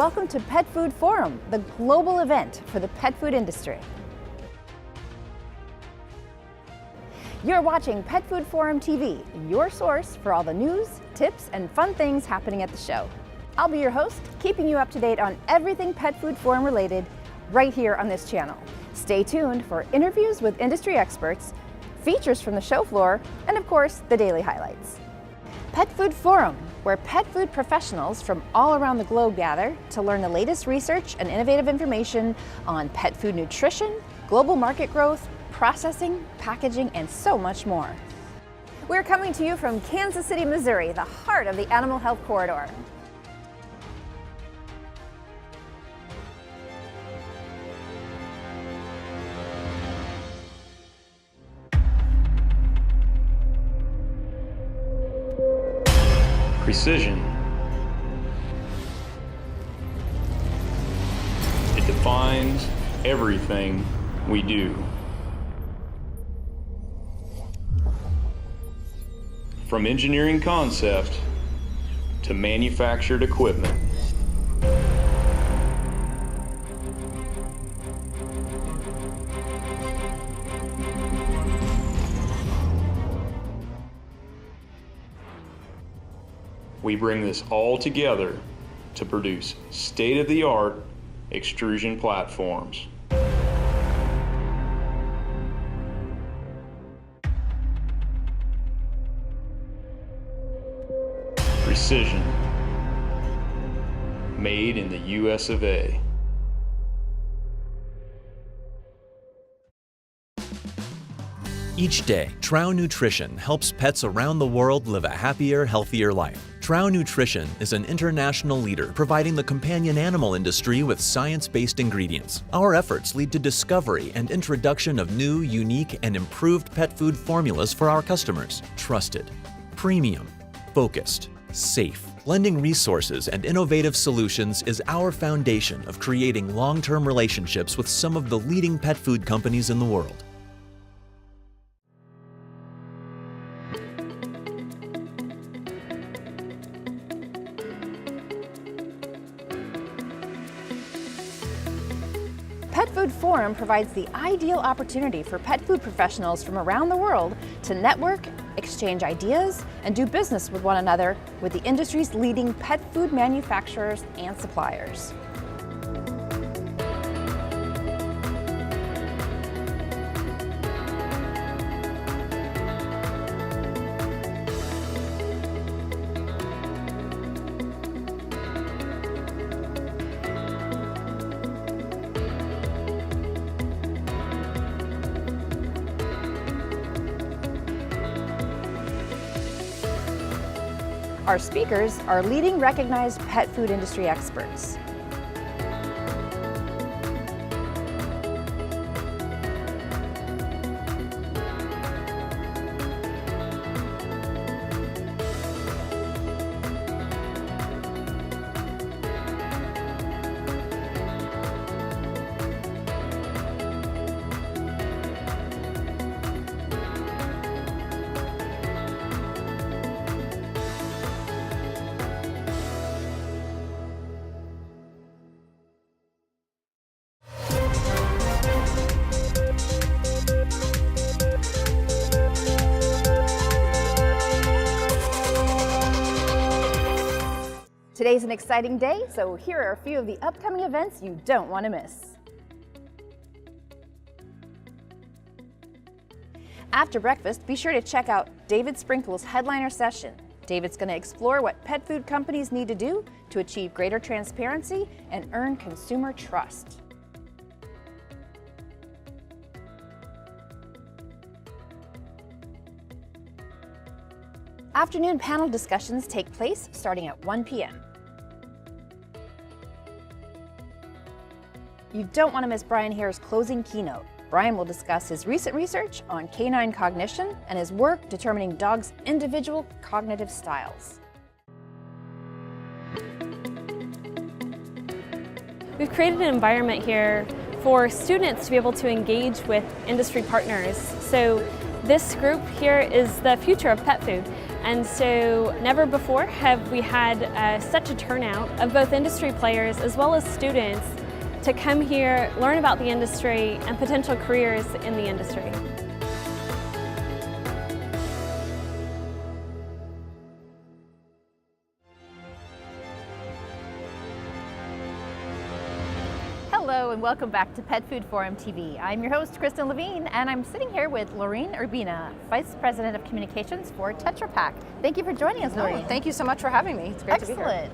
welcome to Pet Food Forum, the global event for the pet food industry. You're watching Pet Food Forum TV, your source for all the news, tips, and fun things happening at the show. I'll be your host, keeping you up to date on everything Pet Food Forum related right here on this channel. Stay tuned for interviews with industry experts, features from the show floor, and of course, the daily highlights. Pet Food Forum, where pet food professionals from all around the globe gather to learn the latest research and innovative information on pet food nutrition, global market growth, processing, packaging, and so much more. We're coming to you from Kansas City, Missouri, the heart of the animal health corridor. Precision. It defines everything we do. From engineering concept to manufactured equipment. We bring this all together to produce state-of-the-art extrusion platforms. Precision, made in the US of A. Each day, Trow Nutrition helps pets around the world live a happier, healthier life. Trow Nutrition is an international leader providing the companion animal industry with science-based ingredients. Our efforts lead to discovery and introduction of new, unique, and improved pet food formulas for our customers. Trusted, premium, focused, safe. Blending resources and innovative solutions is our foundation of creating long-term relationships with some of the leading pet food companies in the world. Pet Food Forum provides the ideal opportunity for pet food professionals from around the world to network, exchange ideas, and do business with one another with the industry's leading pet food manufacturers and suppliers. Our speakers are leading recognized pet food industry experts. Today's an exciting day, so here are a few of the upcoming events you don't want to miss. After breakfast, be sure to check out David Sprinkle's headliner session. David's going to explore what pet food companies need to do to achieve greater transparency and earn consumer trust. Afternoon panel discussions take place starting at 1 p.m. You don't want to miss Brian Hare's closing keynote. Brian will discuss his recent research on canine cognition and his work determining dogs' individual cognitive styles. We've created an environment here for students to be able to engage with industry partners. So This group here is the future of pet food, and so never before have we had such a turnout of both industry players as well as students to come here, learn about the industry and potential careers in the industry. Hello and welcome back to Pet Food Forum TV. I'm your host, Kristen Levine, and I'm sitting here with Lorene Urbina, Vice President of Communications for Tetra Pak. Thank you for joining us, Lorene. Thank you so much for having me. It's great to be here. Excellent.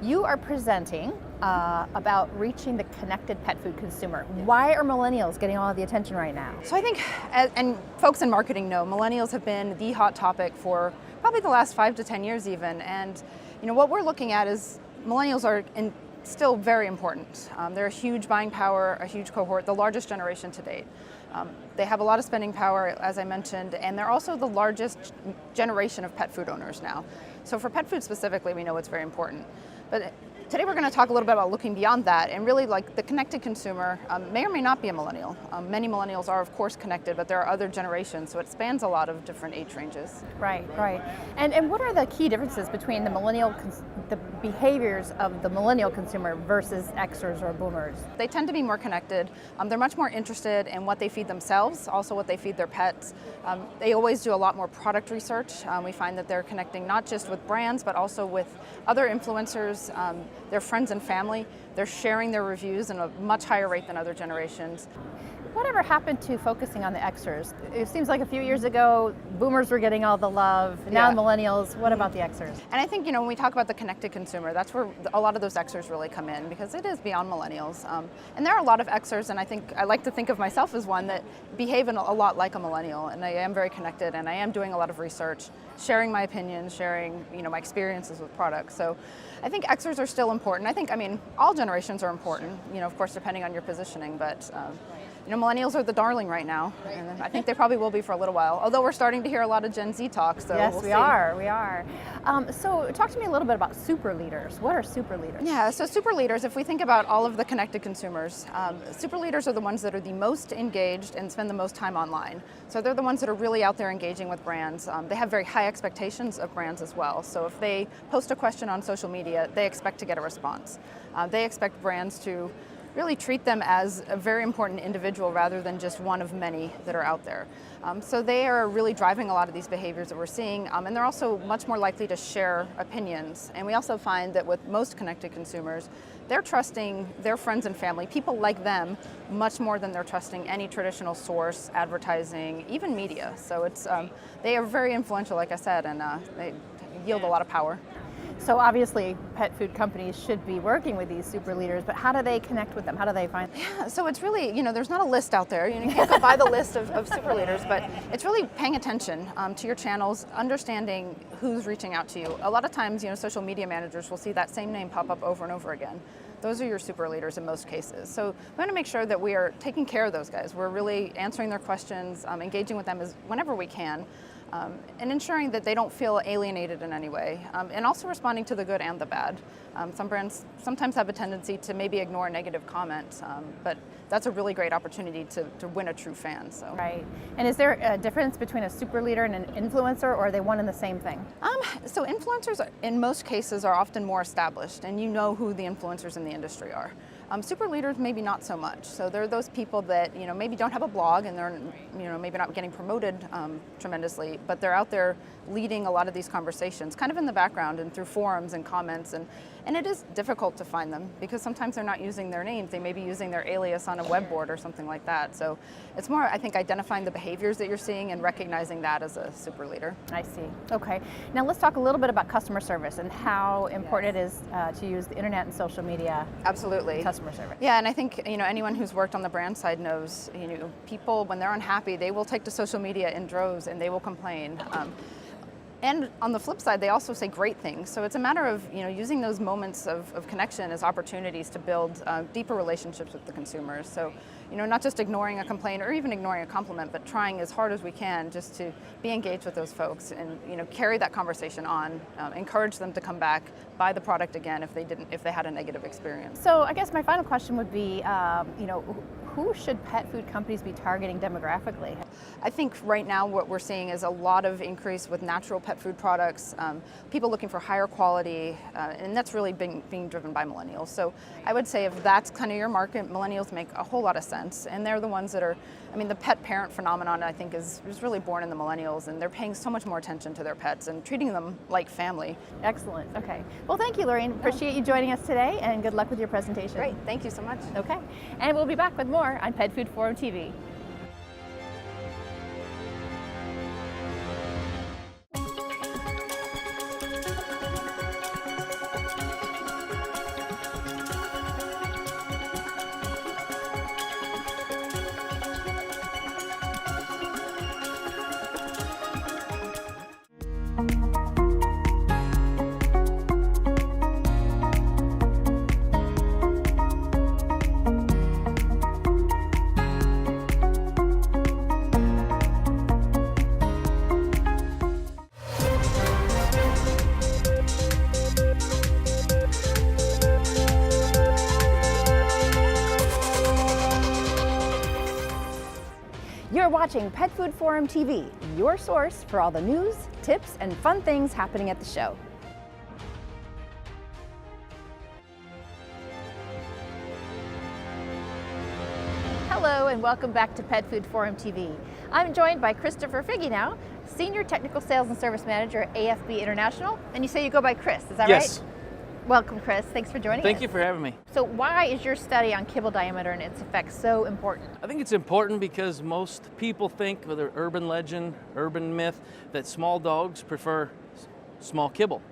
You are presenting about reaching the connected pet food consumer. Why are millennials getting all of the attention right now? So I think, and folks in marketing know, millennials have been the hot topic for probably the last 5 to 10 years even. And what we're looking at is millennials are still very important. They're a huge buying power, a huge cohort, the largest generation to date. They have a lot of spending power, as I mentioned, and they're also the largest generation of pet food owners now. So for pet food specifically, we know it's very important. But today we're going to talk a little bit about looking beyond that and really like the connected consumer may or may not be a millennial. Many millennials are of course connected, but there are other generations, so it spans a lot of different age ranges. Right. And what are the key differences between the behaviors of the millennial consumer versus Xers or boomers? They tend to be more connected. They're much more interested in what they feed themselves, also what they feed their pets. They always do a lot more product research. We find that they're connecting not just with brands, but also with other influencers, their friends and family. They're sharing their reviews at a much higher rate than other generations. Whatever happened to focusing on the Xers? It seems like a few years ago, boomers were getting all the love. Now millennials, what about the Xers? And I think, when we talk about the connected consumer, that's where a lot of those Xers really come in because it is beyond millennials. And there are a lot of Xers, and I think I like to think of myself as one that behave a lot like a millennial, and I am very connected, and I am doing a lot of research, sharing my opinions, sharing, my experiences with products. So I think Xers are still important. I think, all generations are important, of course, depending on your positioning, but millennials are the darling right now, and I think they probably will be for a little while, although we're starting to hear a lot of Gen Z talk, so yes, we'll see. We are. So talk to me a little bit about super leaders. What are super leaders? Yeah, so super leaders, if we think about all of the connected consumers, super leaders are the ones that are the most engaged and spend the most time online. So they're the ones that are really out there engaging with brands. They have very high expectations of brands as well. So if they post a question on social media, they expect to get a response. They expect brands to really treat them as a very important individual rather than just one of many that are out there. So they are really driving a lot of these behaviors that we're seeing, and they're also much more likely to share opinions. And we also find that with most connected consumers, they're trusting their friends and family, people like them, much more than they're trusting any traditional source, advertising, even media. So it's they are very influential, like I said, and they yield a lot of power. So obviously pet food companies should be working with these super leaders, but how do they connect with them? How do they find them? Yeah, so it's really, there's not a list out there. You can't go buy the list of super leaders, but it's really paying attention to your channels, understanding who's reaching out to you. A lot of times, social media managers will see that same name pop up over and over again. Those are your super leaders in most cases. So we want to make sure that we are taking care of those guys. We're really answering their questions, engaging with them whenever we can. And ensuring that they don't feel alienated in any way, and also responding to the good and the bad. Some brands sometimes have a tendency to maybe ignore negative comments, but that's a really great opportunity to win a true fan. So. Right. And is there a difference between a super leader and an influencer, or are they one and the same thing? So influencers, in most cases, are often more established, and you know who the influencers in the industry are. Super leaders, maybe not so much. So they're those people that maybe don't have a blog and they're maybe not getting promoted tremendously, but they're out there leading a lot of these conversations, kind of in the background and through forums and comments, and it is difficult to find them because sometimes they're not using their names. They may be using their alias on a web board or something like that. So it's more, I think, identifying the behaviors that you're seeing and recognizing that as a super leader. I see. Okay. Now let's talk a little bit about customer service and how important it is to use the internet and social media. Absolutely. Customer service. Yeah, and I think anyone who's worked on the brand side knows people, when they're unhappy, they will take to social media in droves and they will complain. And on the flip side, they also say great things. So it's a matter of using those moments of connection as opportunities to build deeper relationships with the consumers. So not just ignoring a complaint or even ignoring a compliment, but trying as hard as we can just to be engaged with those folks and carry that conversation on, encourage them to come back, buy the product again if they had a negative experience. So I guess my final question would be, who should pet food companies be targeting demographically? I think right now what we're seeing is a lot of increase with natural pet food products, people looking for higher quality, and that's really being driven by millennials. So I would say if that's kind of your market, millennials make a whole lot of sense. And they're the ones that are, I mean, the pet parent phenomenon I think is really born in the millennials, and they're paying so much more attention to their pets and treating them like family. Excellent. Okay. Well, thank you, Lorraine. Appreciate you joining us today, and good luck with your presentation. Great. Thank you so much. Okay. And we'll be back with more on Pet Food Forum TV. You're watching Pet Food Forum TV, your source for all the news, tips, and fun things happening at the show. Hello and welcome back to Pet Food Forum TV. I'm joined by Christopher Figge now, Senior Technical Sales and Service Manager at AFB International. And you say you go by Chris, is that Yes. right? Welcome, Chris. Thanks for joining us. Thank you for having me. So why is your study on kibble diameter and its effects so important? I think it's important because most people think, whether urban legend, urban myth, that small dogs prefer small kibble.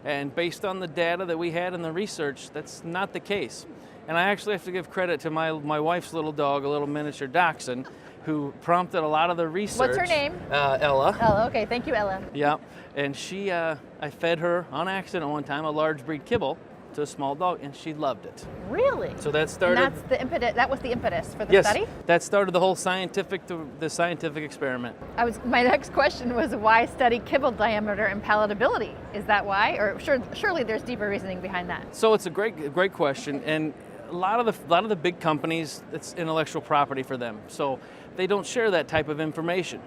And based on the data that we had in the research, that's not the case. And I actually have to give credit to my wife's little dog, a little miniature dachshund, who prompted a lot of the research. What's her name? Ella. Ella, okay, thank you, Ella. Yeah, and she, I fed her on accident one time a large breed kibble to a small dog, and she loved it. Really? So that started. And that's the impetus. That was the impetus for the Yes, study. that started the whole scientific experiment. My next question was why study kibble diameter and palatability? Is that why, or surely there's deeper reasoning behind that? So it's a great question, and a lot of the big companies, it's intellectual property for them, so they don't share that type of information.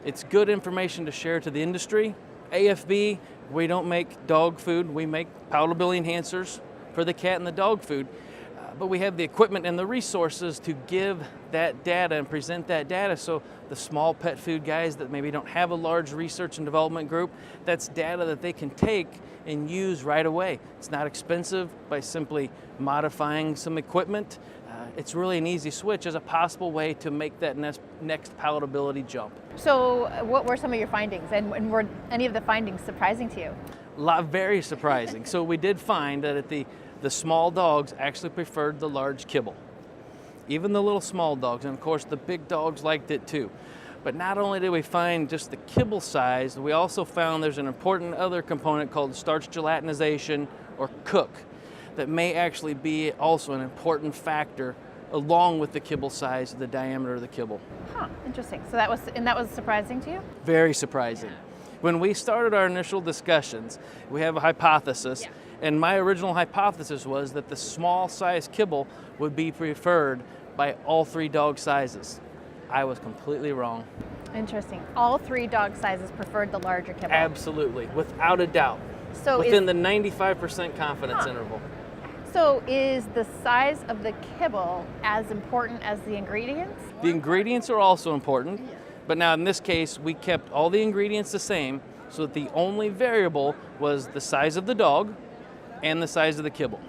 It's good information to share to the industry. AFB, we don't make dog food, we make palatability enhancers for the cat and the dog food, but we have the equipment and the resources to give that data and present that data, so the small pet food guys that maybe don't have a large research and development group, that's data that they can take and use right away. It's not expensive by simply modifying some equipment. It's really an easy switch as a possible way to make that next palatability jump. So what were some of your findings, and were any of the findings surprising to you? Very surprising. So we did find that the small dogs actually preferred the large kibble. Even the little small dogs, and of course the big dogs liked it too. But not only did we find just the kibble size, we also found there's an important other component called starch gelatinization, or cook, that may actually be also an important factor along with the kibble size, the diameter of the kibble. Huh, interesting. So that was surprising to you? Very surprising. When we started our initial discussions, we have a hypothesis, and my original hypothesis was that the small size kibble would be preferred by all three dog sizes. I was completely wrong. Interesting. All three dog sizes preferred the larger kibble. Absolutely, without a doubt. So within the 95% confidence interval. So is the size of the kibble as important as the ingredients? The ingredients are also important, but now in this case, we kept all the ingredients the same, so that the only variable was the size of the dog and the size of the kibble.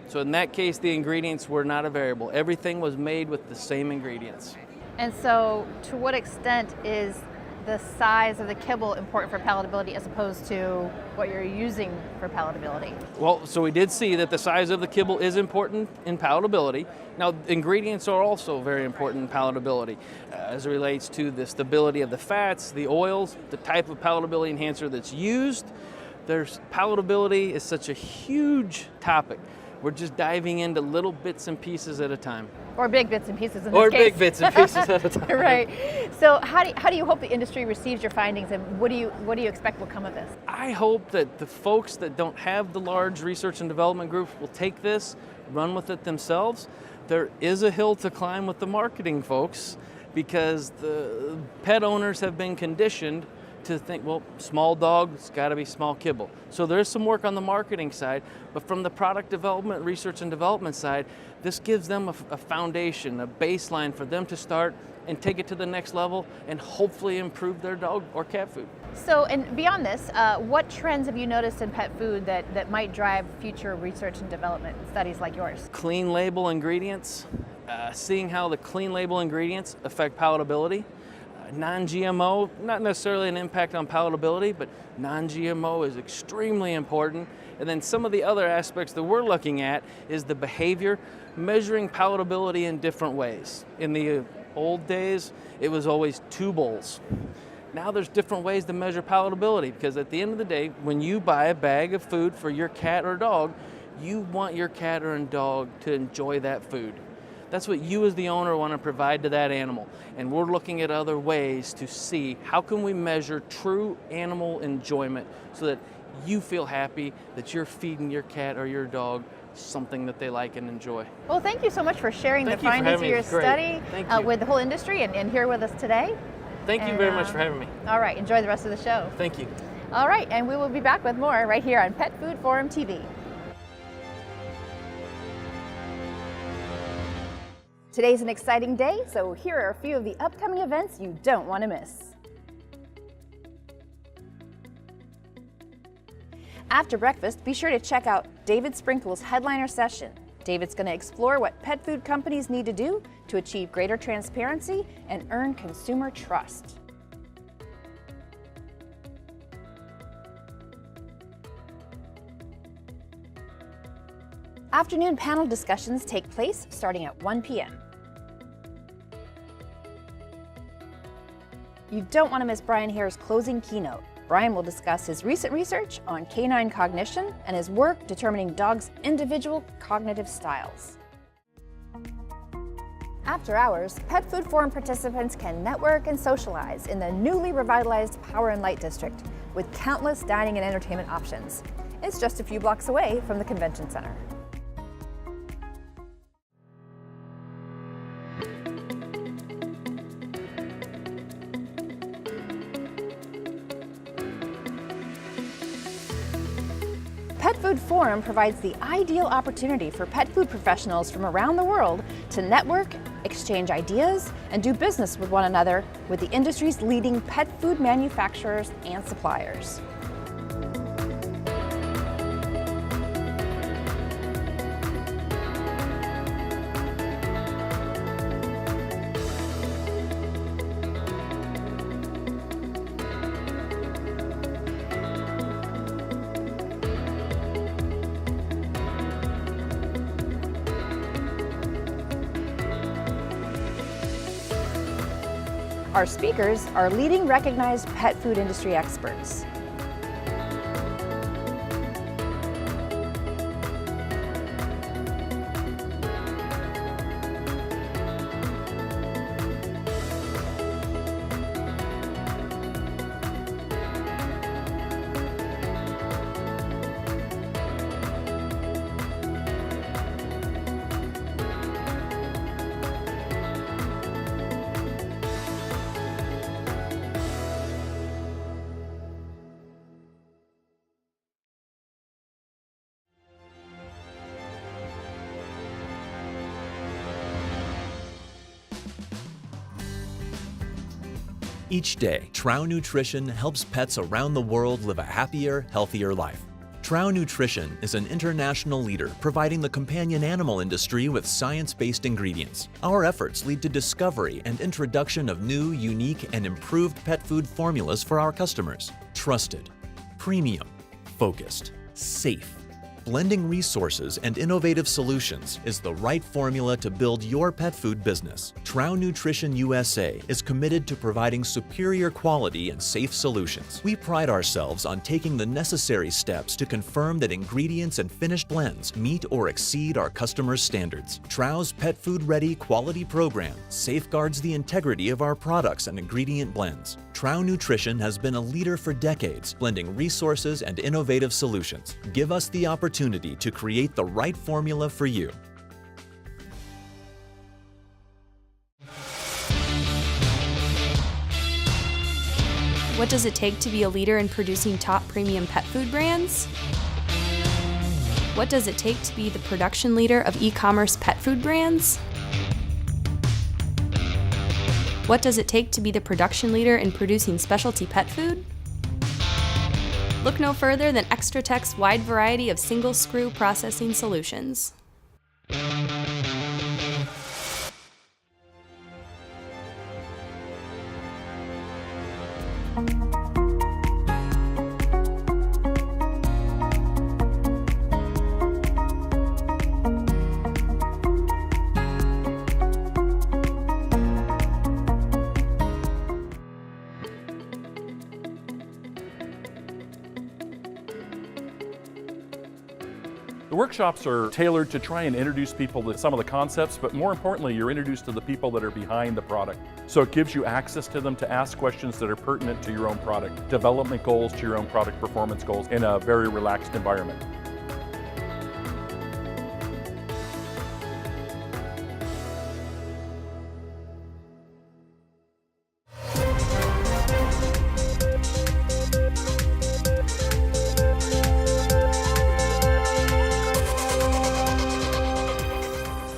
So in that case, the ingredients were not a variable. Everything was made with the same ingredients. And so to what extent is the size of the kibble important for palatability as opposed to what you're using for palatability? Well, so we did see that the size of the kibble is important in palatability. Now, ingredients are also very important in palatability as it relates to the stability of the fats, the oils, the type of palatability enhancer that's used. Palatability is such a huge topic. We're just diving into little bits and pieces at a time. Or big bits and pieces in this case. Or big bits and pieces at a time. Right. So how do you hope the industry receives your findings, and what do you expect will come of this? I hope that the folks that don't have the large research and development groups will take this, run with it themselves. There is a hill to climb with the marketing folks, because the pet owners have been conditioned to think, well, small dog, it's got to be small kibble. So there's some work on the marketing side, but from the product development, research and development side, this gives them a foundation, a baseline for them to start and take it to the next level and hopefully improve their dog or cat food. So, and beyond this, what trends have you noticed in pet food that might drive future research and development studies like yours? Clean label ingredients, seeing how the clean label ingredients affect palatability. Non-GMO, not necessarily an impact on palatability, but non-GMO is extremely important. And then some of the other aspects that we're looking at is the behavior, measuring palatability in different ways. In the old days, it was always 2 bowls. Now there's different ways to measure palatability, because at the end of the day, when you buy a bag of food for your cat or dog, you want your cat or dog to enjoy that food. That's what you as the owner want to provide to that animal. And we're looking at other ways to see how can we measure true animal enjoyment so that you feel happy that you're feeding your cat or your dog something that they like and enjoy. Well, thank you so much for sharing the findings of your study with the whole industry and here with us today. Thank you very much for having me. All right, enjoy the rest of the show. Thank you. All right, and we will be back with more right here on Pet Food Forum TV. Today's an exciting day, so here are a few of the upcoming events you don't want to miss. After breakfast, be sure to check out David Sprinkle's headliner session. David's going to explore what pet food companies need to do to achieve greater transparency and earn consumer trust. Afternoon panel discussions take place starting at 1 p.m. You don't want to miss Brian Hare's closing keynote. Brian will discuss his recent research on canine cognition and his work determining dogs' individual cognitive styles. After hours, Pet Food Forum participants can network and socialize in the newly revitalized Power and Light District with countless dining and entertainment options. It's just a few blocks away from the convention center. Pet Food Forum provides the ideal opportunity for pet food professionals from around the world to network, exchange ideas, and do business with one another with the industry's leading pet food manufacturers and suppliers. Our speakers are leading recognized pet food industry experts. Each day, Trow Nutrition helps pets around the world live a happier, healthier life. Trow Nutrition is an international leader providing the companion animal industry with science-based ingredients. Our efforts lead to discovery and introduction of new, unique, and improved pet food formulas for our customers. Trusted, premium, focused, safe. Blending resources and innovative solutions is the right formula to build your pet food business. Trow Nutrition USA is committed to providing superior quality and safe solutions. We pride ourselves on taking the necessary steps to confirm that ingredients and finished blends meet or exceed our customers' standards. Trow's Pet Food Ready quality program safeguards the integrity of our products and ingredient blends. Trow Nutrition has been a leader for decades, blending resources and innovative solutions. Give us the opportunity to create the right formula for you. What does it take to be a leader in producing top premium pet food brands? What does it take to be the production leader of e-commerce pet food brands? What does it take to be the production leader in producing specialty pet food? Look no further than Extra Tech's wide variety of single screw processing solutions. The workshops are tailored to try and introduce people to some of the concepts, but more importantly, you're introduced to the people that are behind the product. So it gives you access to them to ask questions that are pertinent to your own product, development goals to your own product performance goals in a very relaxed environment.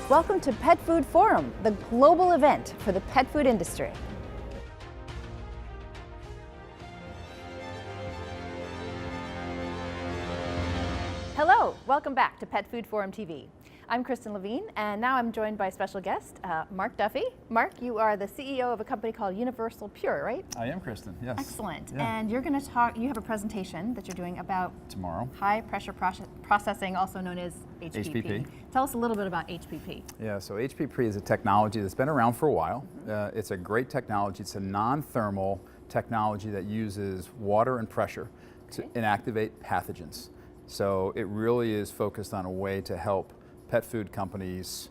Welcome to Pet Food Forum, the global event for the pet food industry. Hello, welcome back to Pet Food Forum TV. I'm Kristen Levine, and now I'm joined by special guest, Mark Duffy. Mark, you are the CEO of a company called Universal Pure, right? I am, Kristen, yes. Excellent. Yeah. And you're going to talk, you have a presentation that you're doing about Tomorrow. high pressure processing, also known as HPP. Tell us a little bit about HPP. Yeah, so HPP is a technology that's been around for a while. It's a great technology. It's a non-thermal technology that uses water and pressure to inactivate pathogens. So it really is focused on a way to help pet food companies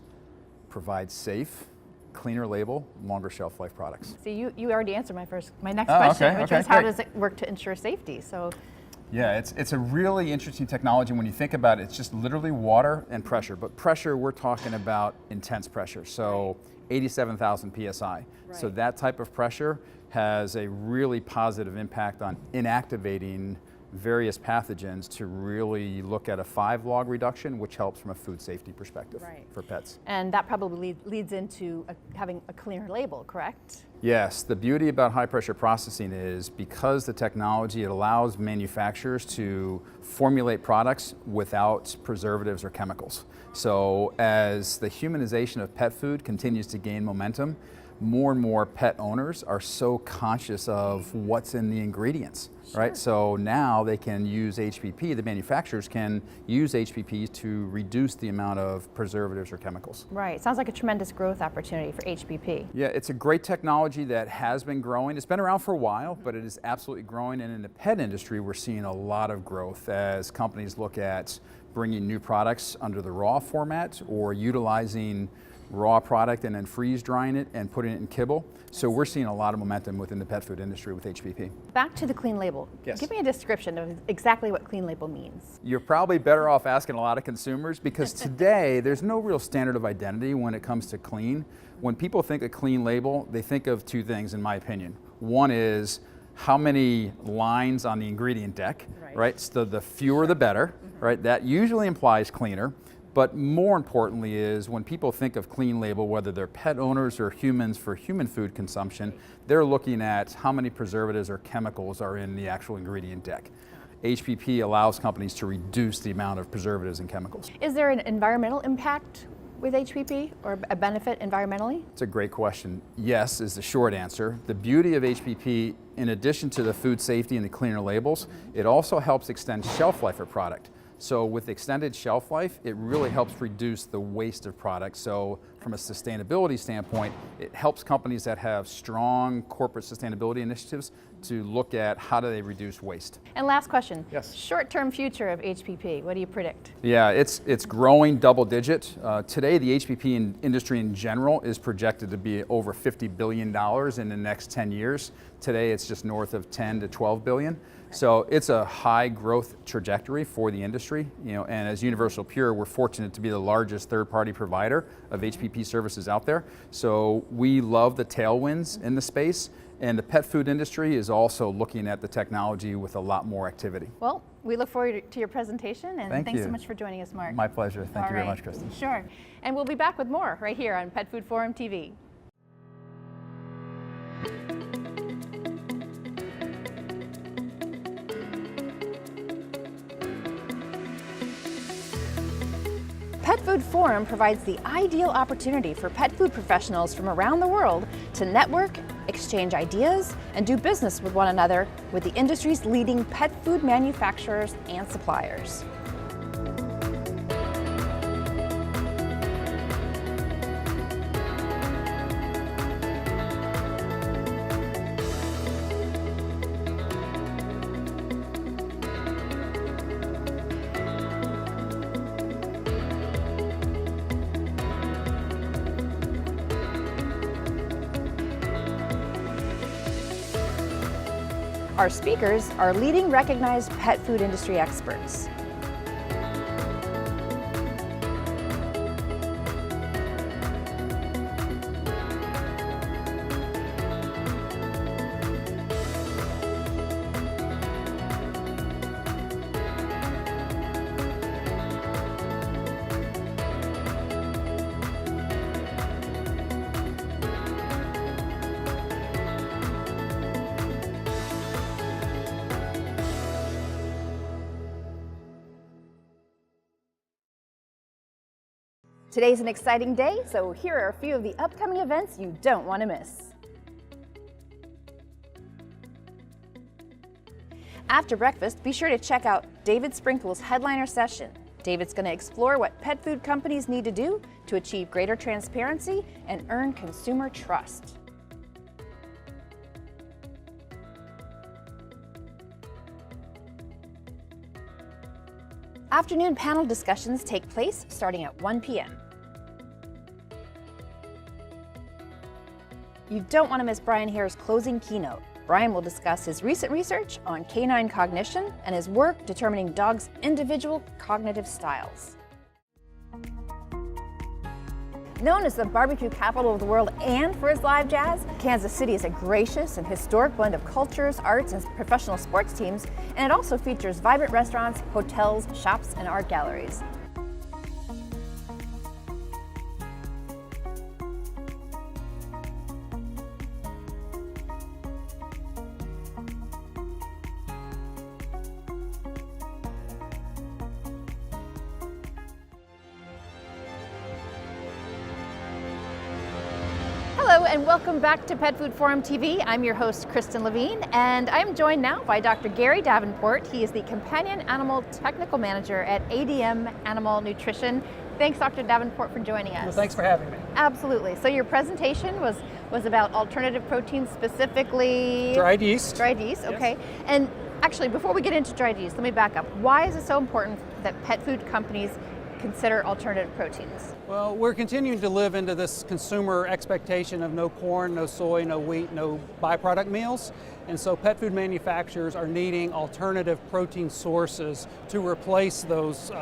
provide safe, cleaner label, longer shelf life products. So you already answered my next question, which was how does it work to ensure safety? So. Yeah, it's a really interesting technology. When you think about it, it's just literally water and pressure. But pressure, we're talking about intense pressure, so 87,000 PSI. Right. So that type of pressure has a really positive impact on inactivating various pathogens to really look at a 5 log reduction, which helps from a food safety perspective for pets. And that probably leads into having a cleaner label, correct? Yes, the beauty about high pressure processing is because the technology, it allows manufacturers to formulate products without preservatives or chemicals. So as the humanization of pet food continues to gain momentum, more and more pet owners are so conscious of what's in the ingredients, right? So now they can use HPP, the manufacturers can use HPP to reduce the amount of preservatives or chemicals. Right, sounds like a tremendous growth opportunity for HPP. Yeah, it's a great technology that has been growing. It's been around for a while, but it is absolutely growing. And in the pet industry, we're seeing a lot of growth as companies look at bringing new products under the raw format or utilizing raw product and then freeze drying it and putting it in kibble. So we're seeing a lot of momentum within the pet food industry with HPP. Back to the clean label. Yes. Give me a description of exactly what clean label means. You're probably better off asking a lot of consumers because today there's no real standard of identity when it comes to clean. When people think of clean label, they think of two things in my opinion. One is how many lines on the ingredient deck, right? So the fewer the better, right? That usually implies cleaner. But more importantly is when people think of clean label, whether they're pet owners or humans for human food consumption, they're looking at how many preservatives or chemicals are in the actual ingredient deck. HPP allows companies to reduce the amount of preservatives and chemicals. Is there an environmental impact with HPP or a benefit environmentally? It's a great question. Yes is the short answer. The beauty of HPP, in addition to the food safety and the cleaner labels, it also helps extend shelf life of product. So with extended shelf life, it really helps reduce the waste of products. So from a sustainability standpoint, it helps companies that have strong corporate sustainability initiatives to look at how do they reduce waste. And last question. Yes. Short-term future of HPP, what do you predict? Yeah, it's growing double digit. Today, the HPP industry in general is projected to be over $50 billion in the next 10 years. Today, it's just north of 10 to 12 billion. So it's a high growth trajectory for the industry, and as Universal Pure, we're fortunate to be the largest third-party provider of HPP GMP services out there. So we love the tailwinds in the space, and the pet food industry is also looking at the technology with a lot more activity. Well, we look forward to your presentation, and Thank thanks you so much for joining us, Mark. My pleasure. Thank All you very right. much, Kristen. Sure. And we'll be back with more right here on Pet Food Forum TV. Pet Food Forum provides the ideal opportunity for pet food professionals from around the world to network, exchange ideas, and do business with one another with the industry's leading pet food manufacturers and suppliers. Our speakers are leading recognized pet food industry experts. Today's an exciting day, so here are a few of the upcoming events you don't want to miss. After breakfast, be sure to check out David Sprinkle's headliner session. David's going to explore what pet food companies need to do to achieve greater transparency and earn consumer trust. Afternoon panel discussions take place starting at 1 p.m. You don't want to miss Brian Hare's closing keynote. Brian will discuss his recent research on canine cognition and his work determining dogs' individual cognitive styles. Known as the barbecue capital of the world and for its live jazz, Kansas City is a gracious and historic blend of cultures, arts, and professional sports teams, and it also features vibrant restaurants, hotels, shops, and art galleries. Hello and welcome back to Pet Food Forum TV. I'm your host, Kristen Levine, and I'm joined now by Dr. Gary Davenport. He is the Companion Animal Technical Manager at ADM Animal Nutrition. Thanks, Dr. Davenport, for joining us. Well, thanks for having me. Absolutely. So your presentation was about alternative proteins, specifically Dried yeast. Dried yeast, okay. Yes. And actually, before we get into dried yeast, let me back up. Why is it so important that pet food companies consider alternative proteins? Well, we're continuing to live into this consumer expectation of no corn, no soy, no wheat, no byproduct meals. And so pet food manufacturers are needing alternative protein sources to replace those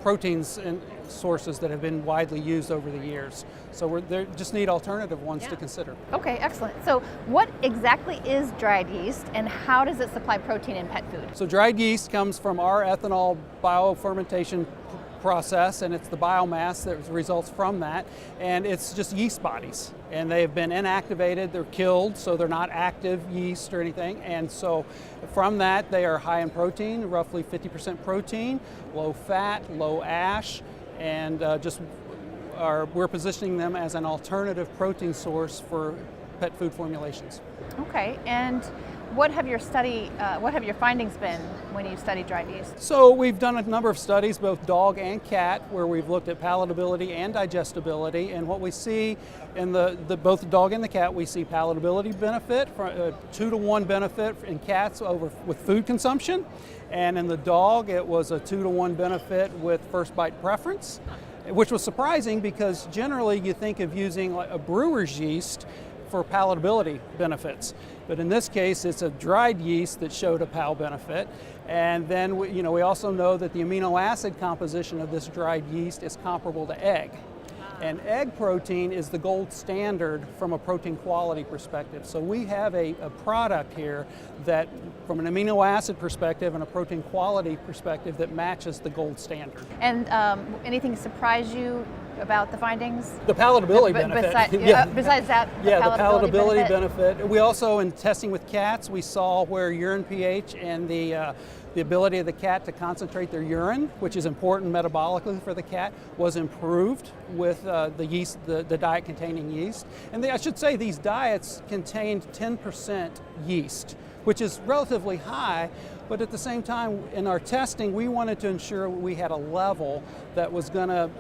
proteins and sources that have been widely used over the years. So they just need alternative ones to consider. Okay, excellent. So what exactly is dried yeast and how does it supply protein in pet food? So dried yeast comes from our ethanol biofermentation process, and it's the biomass that results from that, and it's just yeast bodies, and they've been inactivated, they're killed, so they're not active yeast or anything, and so from that they are high in protein, roughly 50% protein, low fat, low ash, and we're positioning them as an alternative protein source for pet food formulations. Okay, and what have your findings been when you study dried yeast? So we've done a number of studies, both dog and cat, where we've looked at palatability and digestibility. And what we see in both the dog and the cat, we see palatability benefit, 2-to-1 benefit in cats with food consumption. And in the dog, it was a 2-to-1 benefit with first bite preference, which was surprising because generally you think of using like a brewer's yeast for palatability benefits. But in this case, it's a dried yeast that showed a PAL benefit. And then we also know that the amino acid composition of this dried yeast is comparable to egg. And egg protein is the gold standard from a protein quality perspective. So we have a product here that, from an amino acid perspective and a protein quality perspective, that matches the gold standard. And anything surprise you about the findings? The palatability benefit. Besides that, the palatability benefit. We also, in testing with cats, we saw where urine pH and the ability of the cat to concentrate their urine, which is important metabolically for the cat, was improved with the yeast, the diet containing yeast. And I should say these diets contained 10% yeast, which is relatively high, but at the same time in our testing we wanted to ensure we had a level that was going to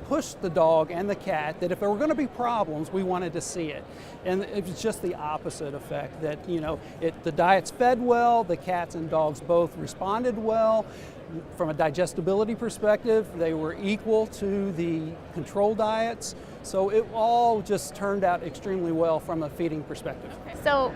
push the dog and the cat, that if there were going to be problems, we wanted to see it. And it was just the opposite effect, that the diets fed well, the cats and dogs both responded well. From a digestibility perspective, they were equal to the control diets. So it all just turned out extremely well from a feeding perspective. So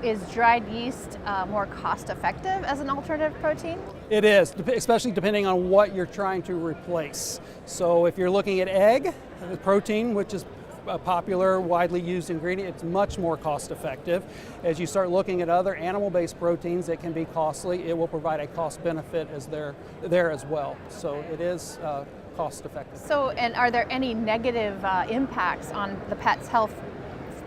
is dried yeast more cost effective as an alternative protein? It is, especially depending on what you're trying to replace. So if you're looking at egg protein, which is a popular, widely used ingredient, it's much more cost effective. As you start looking at other animal-based proteins that can be costly, it will provide a cost benefit as there as well. So it is cost effective. So, and are there any negative impacts on the pet's health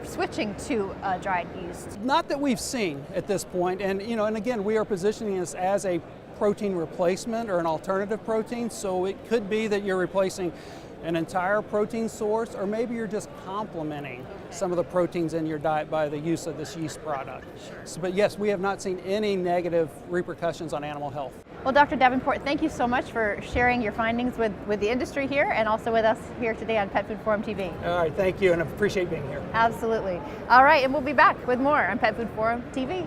switching to dried yeast? Not that we've seen at this point, and and again, we are positioning this as a protein replacement or an alternative protein, so it could be that you're replacing an entire protein source, or maybe you're just complementing some of the proteins in your diet by the use of this yeast product. So, but yes, we have not seen any negative repercussions on animal health. Well, Dr. Davenport, thank you so much for sharing your findings with the industry here and also with us here today on Pet Food Forum TV. All right, thank you, and I appreciate being here. Absolutely. All right, and we'll be back with more on Pet Food Forum TV.